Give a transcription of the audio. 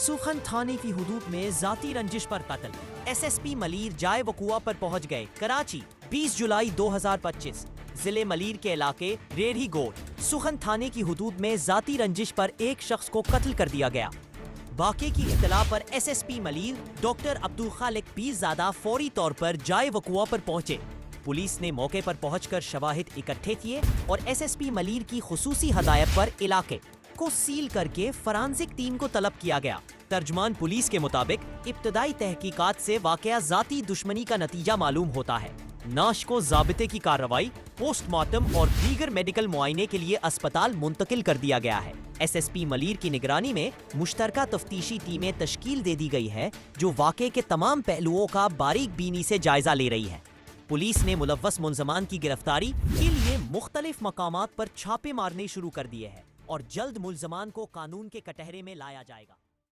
सुखन थाने की हुदूद में जाती रंजिश पर कत्ल। एसएसपी मलीर जाए वकुआ पर पहुंच गए। कराची 20 जुलाई 2025 जिले मलीर के इलाके रेढ़ी गोड़ सुखन थाने की हुदूद में जाती रंजिश पर एक शख्स को कत्ल कर दिया गया। वाक़े की इत्तला पर एसएसपी मलीर डॉक्टर अब्दुल खालिक पीरज़ादा फौरी तौर पर जाए वकुआ पर पहुंचे। पुलिस ने मौके पर पहुंचकर शवाहिद इकट्ठे किए और एसएसपी मलीर की खुसूसी हदायत पर इलाके को सील करके फॉरेंसिक टीम को तलब किया गया। तर्जमान पुलिस के मुताबिक इब्तदाई तहकीकात से वाकया जाती दुश्मनी का नतीजा मालूम होता है। नाश को ज़ाबिते की कार्रवाई, पोस्टमार्टम और दीगर मेडिकल मुआयने के लिए अस्पताल मुंतकिल कर दिया गया है। एसएसपी मलीर की निगरानी में मुश्तरका तफ्तीशी टीमें तश्कील दे दी गई है जो वाक़े के तमाम पहलुओं का बारीक बीनी से जायजा ले रही है। पुलिस ने मुलव्वस मुलज़मान की गिरफ्तारी के लिए मुख्तलिफ मकामात पर छापे मारने शुरू कर दिए हैं और जल्द मुलज़मान को कानून के कटहरे में लाया जाएगा।